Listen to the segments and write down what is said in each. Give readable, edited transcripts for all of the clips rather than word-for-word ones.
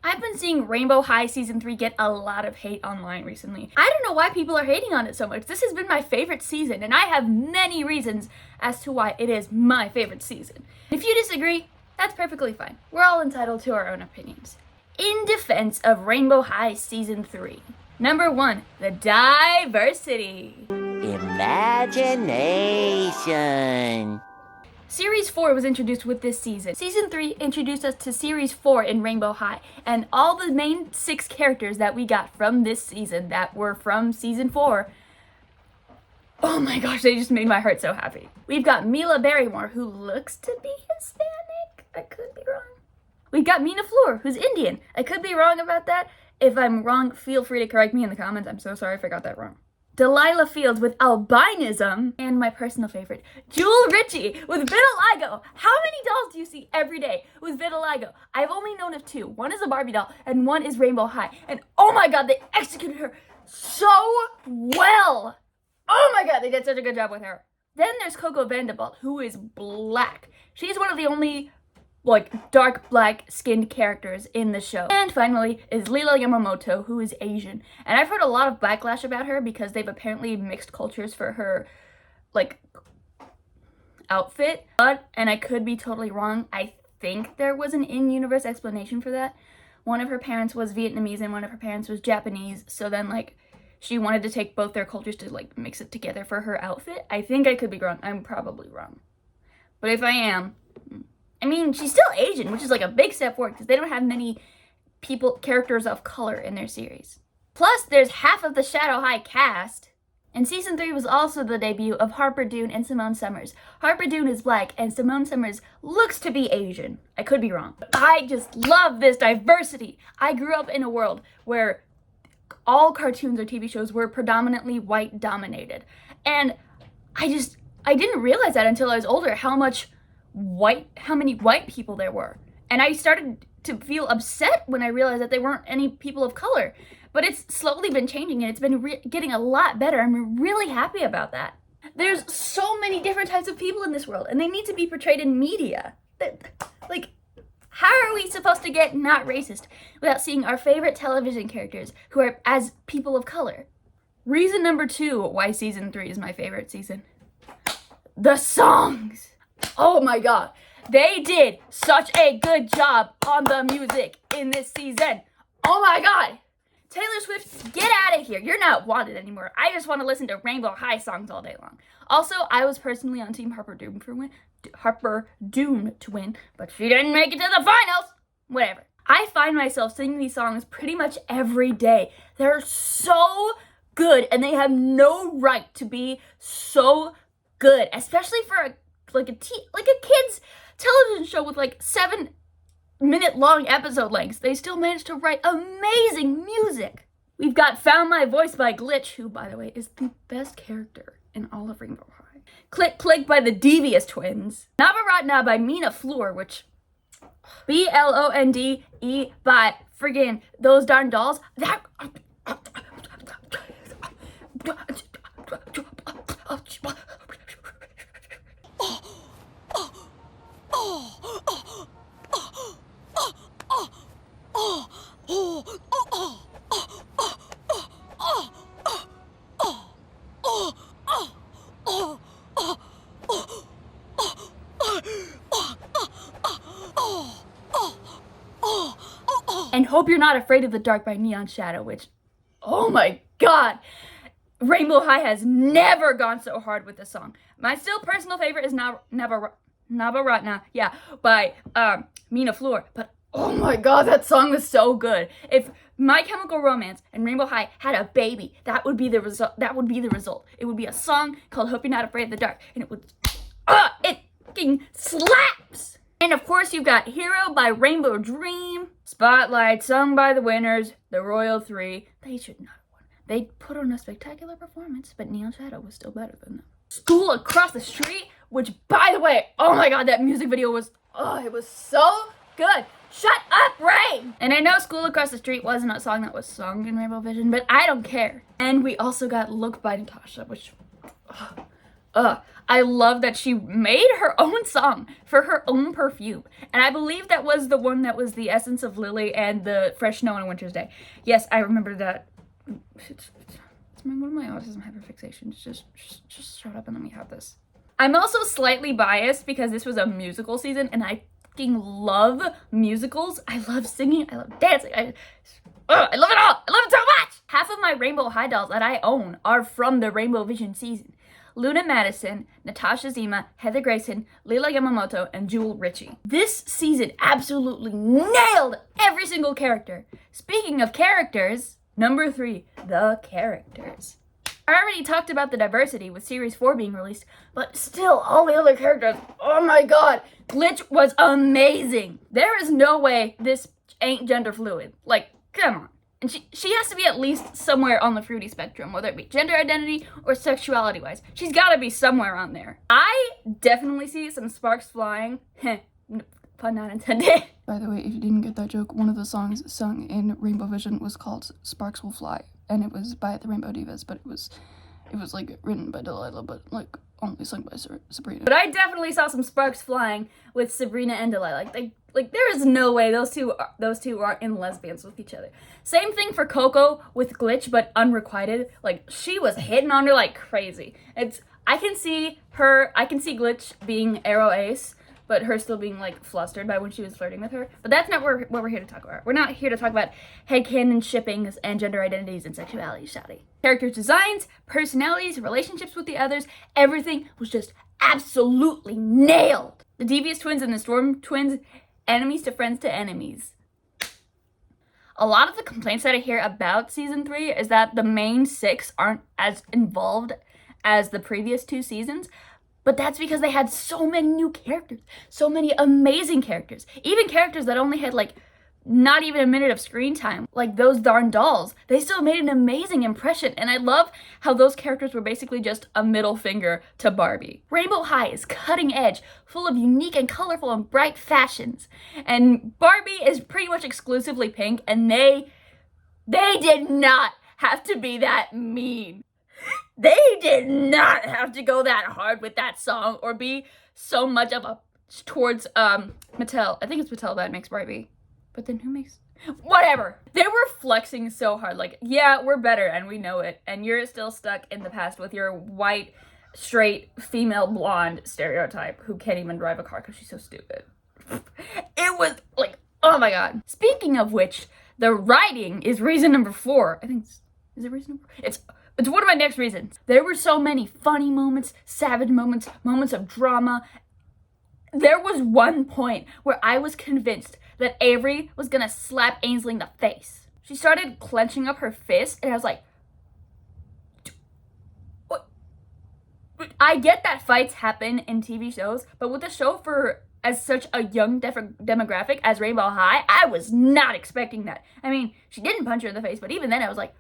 I've been seeing Rainbow High Season 3 get a lot of hate online recently. I don't know why people are hating on it so much. This has been my favorite season, and I have many reasons as to why it is my favorite season. If you disagree, that's perfectly fine. We're all entitled to our own opinions. In defense of Rainbow High Season 3, number 1, the diversity. Imagination. Series 4 was introduced with this season. Season 3 introduced us to Series 4 in Rainbow High, and all the main 6 characters that we got from this season that were from Season 4, oh my gosh, they just made my heart so happy. We've got Mila Barrymore, who looks to be Hispanic. I could be wrong. We've got Mina Fleur, who's Indian. I could be wrong about that. If I'm wrong, feel free to correct me in the comments. I'm so sorry if I got that wrong. Delilah Fields with albinism, and my personal favorite, Jewel Ritchie with vitiligo. How many dolls do you see every day with vitiligo? I've only known of 2. One is a Barbie doll, and one is Rainbow High. And oh my god, they executed her so well. Oh my god, they did such a good job with her. Then there's Coco Vanderbilt, who is black. She's one of the only dark black skinned characters in the show. And finally is Lila Yamamoto, who is Asian. And I've heard a lot of backlash about her because they've apparently mixed cultures for her outfit. And I could be totally wrong, I think there was an in-universe explanation for that. One of her parents was Vietnamese and one of her parents was Japanese, so then she wanted to take both their cultures to mix it together for her outfit. I think I could be wrong. I'm probably wrong. But if I am, I mean, she's still Asian, which is a big step forward because they don't have many characters of color in their series. Plus, there's half of the Shadow High cast. And Season 3 was also the debut of Harper Dune and Simone Summers. Harper Dune is black and Simone Summers looks to be Asian. I could be wrong. But I just love this diversity. I grew up in a world where all cartoons or TV shows were predominantly white dominated. And I didn't realize that until I was older, how many white people there were. And I started to feel upset when I realized that there weren't any people of color. But it's slowly been changing and it's been getting a lot better. I'm really happy about that. There's so many different types of people in this world and they need to be portrayed in media. How are we supposed to get not racist without seeing our favorite television characters who are as people of color? Reason number 2 why Season 3 is my favorite season. The songs. Oh my god, they did such a good job on the music in this season. Oh my god. Taylor Swift, get out of here. You're not wanted anymore. I just want to listen to Rainbow High songs all day long. Also, I was personally on Team Harper Dune to win, but she didn't make it to the finals. Whatever. I find myself singing these songs pretty much every day. They're so good, and they have no right to be so good, especially for a kid's television show with 7-minute long episode lengths. They still managed to write amazing music. We've got Found My Voice by Glitch, who, by the way, is the best character in all of Rainbow High. Click Click by the Devious Twins. Navaratna by Mina Fleur, which BLONDE by friggin' Those Darn Dolls. And Hope You're Not Afraid of the Dark by Neon Shadow, which, oh my god, Rainbow High has never gone so hard with this song. My still personal favorite is Navaratna, by Mina Fleur, but oh my god, that song was so good. If My Chemical Romance and Rainbow High had a baby, that would be the result. It would be a song called Hope You're Not Afraid of the Dark, and it would, it fucking slaps! And of course you've got Hero by Rainbow Dream, Spotlight sung by the winners, the Royal 3. They should not have won. They put on a spectacular performance, but Neon Shadow was still better than them. School Across the Street, which, by the way, oh my god, that music video was, it was so good. Shut up, Ray! And I know School Across the Street wasn't a song that was sung in Rainbow Vision, but I don't care. And we also got Look by Natasha, which, I love that she made her own song for her own perfume. And I believe that was the one that was the essence of Lily and the fresh snow on a winter's day. Yes, I remember that. It's one of my autism hyperfixations. Just shut up and let me have this. I'm also slightly biased because this was a musical season and I fucking love musicals. I love singing. I love dancing. I love it all. I love it so much. Half of my Rainbow High dolls that I own are from the Rainbow Vision season. Luna Madison, Natasha Zima, Heather Grayson, Leela Yamamoto, and Jewel Ritchie. This season absolutely nailed every single character. Speaking of characters, number 3, the characters. I already talked about the diversity with Series 4 being released, but still, all the other characters, oh my god, Glitch was amazing. There is no way this ain't gender fluid. Like, come on. And she has to be at least somewhere on the fruity spectrum, whether it be gender identity or sexuality-wise. She's gotta be somewhere on there. I definitely see some sparks flying. Pun not intended. By the way, if you didn't get that joke, one of the songs sung in Rainbow Vision was called Sparks Will Fly, and it was by the Rainbow Divas, but it was like written by Delilah, but like only sung by Sabrina. But I definitely saw some sparks flying with Sabrina and Delilah. Like there is no way those two are in lesbians with each other. Same thing for Coco with Glitch, but unrequited. Like she was hitting on her like crazy. I can see Glitch being Arrow Ace, but her still being like flustered by when she was flirting with her. But that's not what we're here to talk about. We're not here to talk about headcanon shippings and gender identities and sexuality, shawty. Character designs, personalities, relationships with the others, everything was just absolutely nailed. The Devious Twins and the Storm Twins, enemies to friends to enemies. A lot of the complaints that I hear about season 3 is that the main 6 aren't as involved as the previous 2 seasons. But that's because they had so many new characters, so many amazing characters, even characters that only had like not even a minute of screen time, like those darn dolls. They still made an amazing impression, and I love how those characters were basically just a middle finger to Barbie. Rainbow High is cutting edge, full of unique and colorful and bright fashions, and Barbie is pretty much exclusively pink, and they did not have to be that mean. They did not have to go that hard with that song or be so much of a towards Mattel. I think it's Mattel that makes Barbie. But then who makes whatever? They were flexing so hard, like, yeah, we're better and we know it, and you're still stuck in the past with your white, straight, female blonde stereotype who can't even drive a car because she's so stupid. It was like, oh my god. Speaking of which, the writing is reason number 4. I think is it reason number 4? It's one of my next reasons. There were so many funny moments, savage moments, moments of drama. There was one point where I was convinced that Avery was gonna slap Ainsley in the face. She started clenching up her fist, and I was like, what? I get that fights happen in TV shows, but with a show for as such a young demographic as Rainbow High, I was not expecting that. I mean, she didn't punch her in the face, but even then I was like,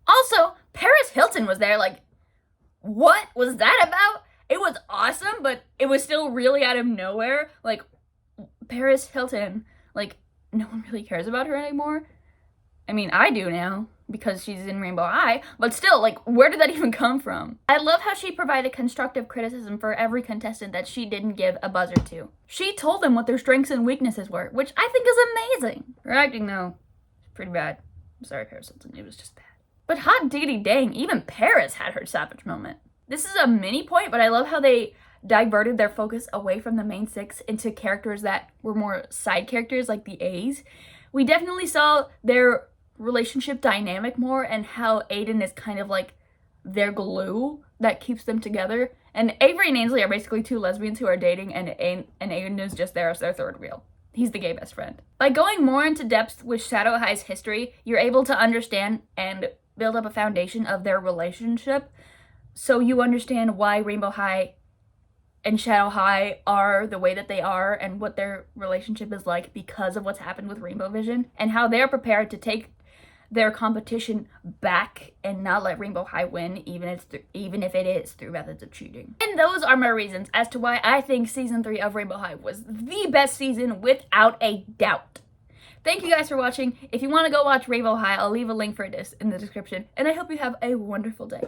Also, Paris Hilton was there, like, what was that about? It was awesome, but it was still really out of nowhere. Like, Paris Hilton, like, no one really cares about her anymore. I mean, I do now, because she's in Rainbow High, but still, like, where did that even come from? I love how she provided constructive criticism for every contestant that she didn't give a buzzer to. She told them what their strengths and weaknesses were, which I think is amazing. Her acting, though, is pretty bad. I'm sorry, Paris Hilton, it was just bad. But hot diggity dang, even Paris had her savage moment. This is a mini point, but I love how they diverted their focus away from the main 6 into characters that were more side characters, like the A's. We definitely saw their relationship dynamic more and how Aiden is kind of like their glue that keeps them together. And Avery and Ainsley are basically 2 lesbians who are dating, and Aiden is just there as their third wheel. He's the gay best friend. By going more into depth with Shadow High's history, you're able to understand and build up a foundation of their relationship, so you understand why Rainbow High and Shadow High are the way that they are and what their relationship is like because of what's happened with Rainbow Vision, and how they're prepared to take their competition back and not let Rainbow High win, even if it is through methods of cheating. And those are my reasons as to why I think season 3 of Rainbow High was the best season without a doubt. Thank you guys for watching. If you want to go watch Rainbow High, I'll leave a link for this in the description, and I hope you have a wonderful day.